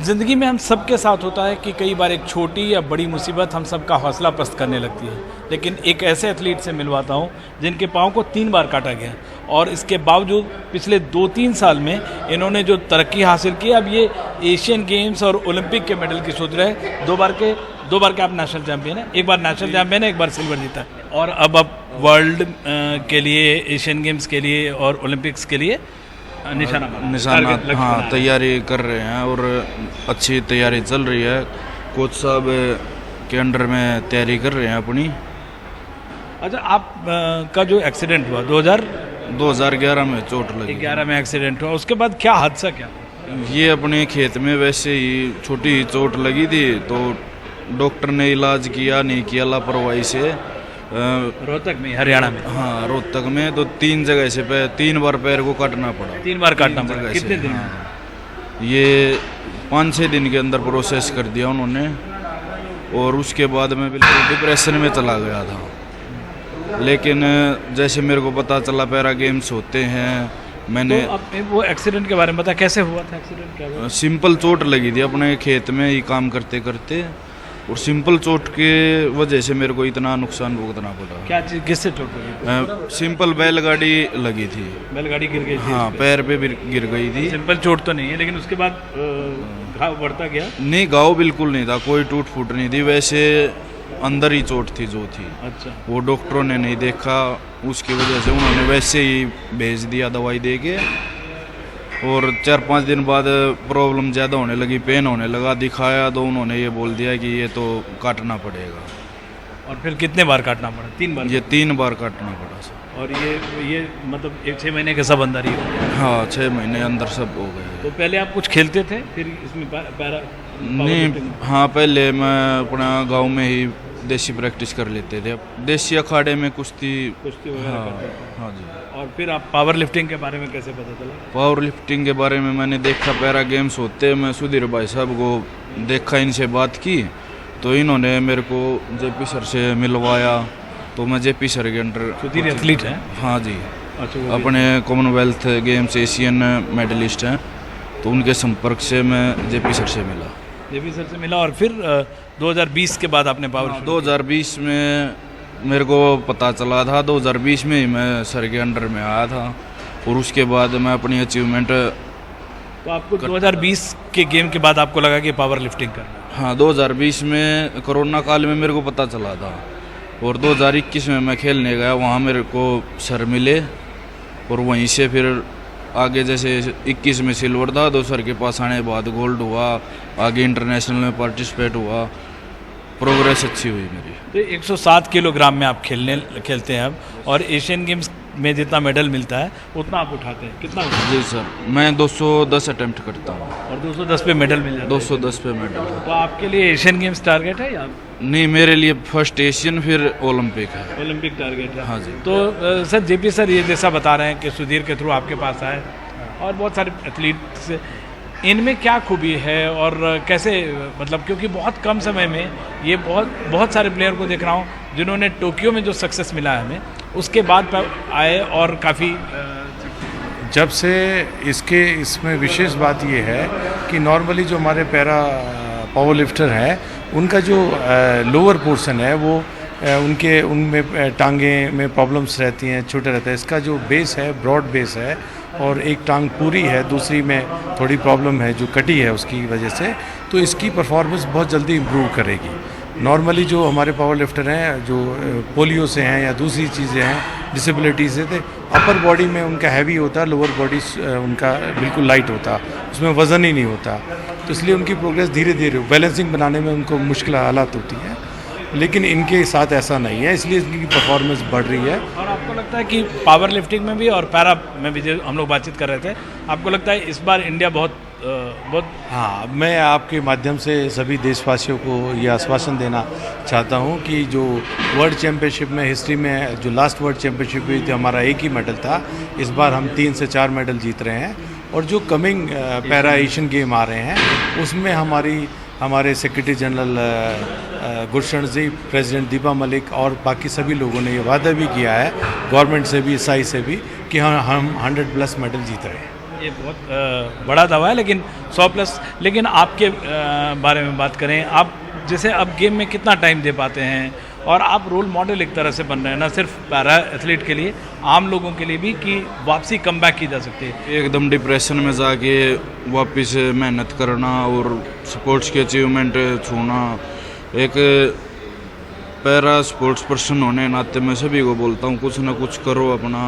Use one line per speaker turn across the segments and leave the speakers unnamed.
ज़िंदगी में हम सबके साथ होता है कि कई बार एक छोटी या बड़ी मुसीबत हम सबका हौसला पस्त करने लगती है, लेकिन एक ऐसे एथलीट से मिलवाता हूँ जिनके पाँव को 3 बार काटा गया और इसके बावजूद पिछले 2-3 साल में इन्होंने जो तरक्की हासिल की, अब ये एशियन गेम्स और ओलंपिक के मेडल की सोच रहे हैं। 2 बार के आप नेशनल चैम्पियन हैं, एक बार नेशनल चैम्पियन है, एक बार सिल्वर जीता है और अब आप वर्ल्ड के लिए, एशियन गेम्स के लिए और ओलंपिक्स के लिए
निशाना हाँ तैयारी कर रहे हैं और अच्छी तैयारी चल रही है। कोच साहब के अंडर में तैयारी कर रहे हैं अपनी।
अच्छा, आप का जो एक्सीडेंट हुआ
2011 में चोट लगी,
11 में एक्सीडेंट हुआ, उसके बाद क्या हादसा क्या?
ये अपने खेत में वैसे ही छोटी चोट लगी थी तो डॉक्टर ने इलाज किया नहीं किया लापरवाही से।
रोहतक में, हरियाणा में?
हाँ, रोहतक में तो 3 जगह से 3 बार पैर को काटना पड़ा।
3 बार काटना पड़ा? कितने दिन?
हाँ, ये 5-6 दिन के अंदर प्रोसेस कर दिया उन्होंने और उसके बाद मैं बिल्कुल डिप्रेशन में चला गया था। लेकिन जैसे मेरे को पता चला पैरा गेम्स होते हैं, मैंने
तो वो एक्सीडेंट के बारे में बता, कैसे हुआ था एक्सीडेंट? क्या हुआ?
सिंपल चोट लगी थी अपने खेत में ही काम करते करते और सिंपल चोट के वजह से मेरे को इतना नुकसान भुगतना पड़ा।
क्या चीज़, किससे चोट लगी?
सिंपल बैलगाड़ी लगी थी।
बैलगाड़ी गिर गई थी?
हाँ, पैर पे भी गिर गई थी।
सिंपल चोट तो नहीं है, लेकिन उसके बाद घाव बढ़ता गया?
नहीं, घाव बिल्कुल नहीं था, कोई टूट फूट नहीं थी, वैसे अंदर ही चोट थी जो थी।
अच्छा।
वो डॉक्टरों ने नहीं देखा, उसकी वजह से उन्होंने वैसे ही भेज दिया दवाई दे के और 4-5 दिन बाद प्रॉब्लम ज़्यादा होने लगी, पेन होने लगा। दिखाया तो उन्होंने ये बोल दिया कि ये तो काटना पड़ेगा।
और फिर कितने बार काटना पड़ा? 3 बार?
ये 3 बार काटना पड़ा सर।
और ये मतलब 6 महीने के सब अंदर ही हो गया?
हाँ, 6 महीने अंदर सब हो गए।
तो पहले आप कुछ खेलते थे, फिर इसमें पैरा?
नहीं, हाँ, पहले मैं अपना गांव में ही देसी प्रैक्टिस कर लेते थे, देसी अखाड़े में कुश्ती
वगैरह करते थे?
हाँ जी।
और फिर आप पावर लिफ्टिंग के बारे में कैसे पता चला?
पावर लिफ्टिंग के बारे में मैंने देखा पैरा गेम्स होते, मैं सुधीर भाई साहब को देखा, इनसे बात की तो इन्होंने मेरे को जेपी सर से मिलवाया। तो मैं जेपी सर के अंडर।
सुधीर एथलीट हैं?
हाँ जी।
अच्छा,
अपने कॉमनवेल्थ गेम्स एशियन मेडलिस्ट हैं, तो उनके संपर्क से मैं जेपी सर से मिला।
जेपी सर से मिला और फिर 2020 के बाद आपने पावर?
2020 में मेरे को पता चला था, 2020 में ही मैं सर के अंडर में आया था और उसके बाद मैं अपनी अचीवमेंट।
तो आपको 2020 के गेम के बाद आपको लगा कि पावर लिफ्टिंग करना?
हाँ, 2020 में कोरोना काल में मेरे को पता चला था और 2021 में मैं खेलने गया, वहाँ मेरे को सर मिले और वहीं से फिर आगे जैसे 21 में सिल्वर था तो सर के पास आने के बाद गोल्ड हुआ, आगे इंटरनेशनल में पार्टिसिपेट हुआ, प्रोग्रेस अच्छी हुई मेरी।
तो 107 किलोग्राम में आप खेलते हैं अब, और एशियन गेम्स में जितना मेडल मिलता है उतना आप उठाते हैं, कितना उठाते हैं?
जी सर, मैं 210 अटेम्प्ट करता हूँ।
और 210 पे मेडल मिल जाता है?
210 पे मेडल।
तो आपके लिए एशियन गेम्स टारगेट है या?
नहीं, मेरे लिए फर्स्ट एशियन फिर ओलंपिक है।
ओलंपिक टारगेट है?
हाँ जी।
तो सर, जेपी सर ये जैसा बता रहे हैं कि सुधीर के थ्रू आपके पास आए और बहुत सारे एथलीट्स, इनमें क्या खूबी है और कैसे, मतलब क्योंकि बहुत कम समय में ये बहुत सारे प्लेयर को देख रहा हूँ जिन्होंने टोक्यो में जो सक्सेस मिला है हमें, उसके बाद आए और काफ़ी।
जब से इसमें विशेष बात ये है कि नॉर्मली जो हमारे पैरा पावर लिफ्टर हैं उनका जो लोअर पोर्शन है वो उनमें टांगे में प्रॉब्लम्स रहती हैं, छोटे रहते हैं। इसका जो बेस है ब्रॉड बेस है और एक टांग पूरी है, दूसरी में थोड़ी प्रॉब्लम है जो कटी है उसकी वजह से, तो इसकी परफॉर्मेंस बहुत जल्दी इम्प्रूव करेगी। नॉर्मली जो हमारे पावर लिफ्टर हैं जो पोलियो से हैं या दूसरी चीज़ें हैं, डिसेबिलिटी से, थे अपर बॉडी में उनका हैवी होता है, लोअर बॉडी उनका बिल्कुल लाइट होता, उसमें वज़न ही नहीं होता, तो इसलिए उनकी प्रोग्रेस धीरे धीरे बैलेंसिंग बनाने में उनको मुश्किल हालात होती हैं। लेकिन इनके साथ ऐसा नहीं है, इसलिए इनकी परफॉर्मेंस बढ़ रही है।
और आपको लगता है कि पावर लिफ्टिंग में भी और पैरा में भी, जो हम लोग बातचीत कर रहे थे, आपको लगता है इस बार इंडिया बहुत?
हाँ, मैं आपके माध्यम से सभी देशवासियों को यह आश्वासन देना चाहता हूँ कि जो वर्ल्ड चैम्पियनशिप में हिस्ट्री में जो लास्ट वर्ल्ड चैम्पियनशिप हुई थी, हमारा एक ही मेडल था, इस बार हम 3 से 4 मेडल जीत रहे हैं। और जो कमिंग पैरा एशियन गेम आ रहे हैं उसमें हमारे सेक्रेटरी जनरल गुरशरण जी, प्रेसिडेंट दीपा मलिक और बाकी सभी लोगों ने ये वादा भी किया है, गवर्नमेंट से भी, SI से भी, कि हम 100+ मेडल जीत रहे हैं।
ये बहुत बड़ा दावा है, लेकिन 100+। लेकिन आपके बारे में बात करें, आप जैसे अब गेम में कितना टाइम दे पाते हैं, और आप रोल मॉडल एक तरह से बन रहे हैं, ना सिर्फ पैरा एथलीट के लिए, आम लोगों के लिए भी, कि वापसी कमबैक की जा सकती है।
एकदम डिप्रेशन में जाके वापस मेहनत करना और स्पोर्ट्स की अचीवमेंट छूना, एक पैरा स्पोर्ट्स पर्सन होने के नाते मैं सभी को बोलता हूँ कुछ ना कुछ करो अपना।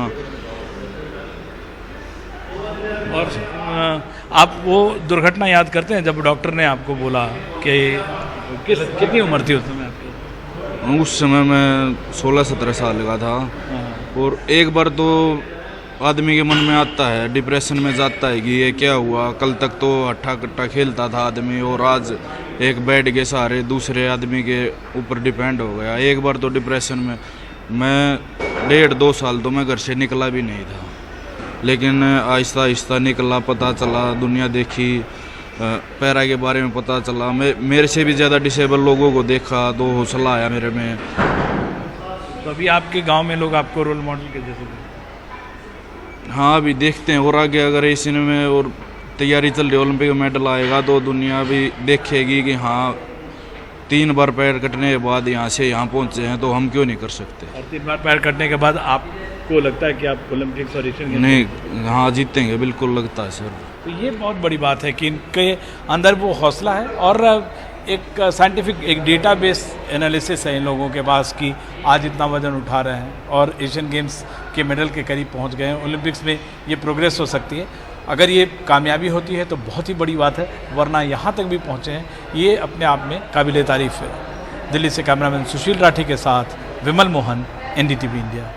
और आप वो दुर्घटना याद करते हैं जब डॉक्टर ने आपको बोला कि कितनी उम्र थी उस समय आपकी?
उस समय मैं 16-17 साल का था। और एक बार तो आदमी के मन में आता है, डिप्रेशन में जाता है कि ये क्या हुआ, कल तक तो हट्टा कट्टा खेलता था आदमी और आज एक बेड के सहारे दूसरे आदमी के ऊपर डिपेंड हो गया। एक बार तो डिप्रेशन में मैं 1.5-2 साल तो मैं घर से निकला भी नहीं था, लेकिन आहिस्ता आहिस्ता निकला, पता चला, दुनिया देखी, पैरा के बारे में पता चला, मैं मेरे से भी ज़्यादा डिसेबल लोगों को देखा तो हौसला आया मेरे में।
तो अभी आपके गांव में लोग आपको रोल मॉडल के जैसे?
हाँ, अभी देखते हैं और आगे अगर इसी में और तैयारी चल रही है, ओलंपिक मेडल आएगा तो दुनिया भी देखेगी कि हाँ 3 बार पैर कटने के बाद यहाँ से यहाँ पहुँचे हैं, तो हम क्यों नहीं कर सकते।
और 3 बार पैर कटने के बाद आपको लगता है कि आप ओलंपिक्स और एशियन गेम्स
नहीं, हाँ जीतेंगे, बिल्कुल लगता है सर।
तो ये बहुत बड़ी बात है कि इनके अंदर वो हौसला है, और एक साइंटिफिक एक डेटाबेस एनालिसिस है इन लोगों के पास कि आज इतना वजन उठा रहे हैं और एशियन गेम्स के मेडल के करीब पहुंच गए हैं, ओलंपिक्स में ये प्रोग्रेस हो सकती है। अगर ये कामयाबी होती है तो बहुत ही बड़ी बात है, वरना यहाँ तक भी पहुँचे हैं, ये अपने आप में काबिल तारीफ़ है। दिल्ली से कैमरामैन सुशील राठी के साथ विमल मोहन, NDTV इंडिया।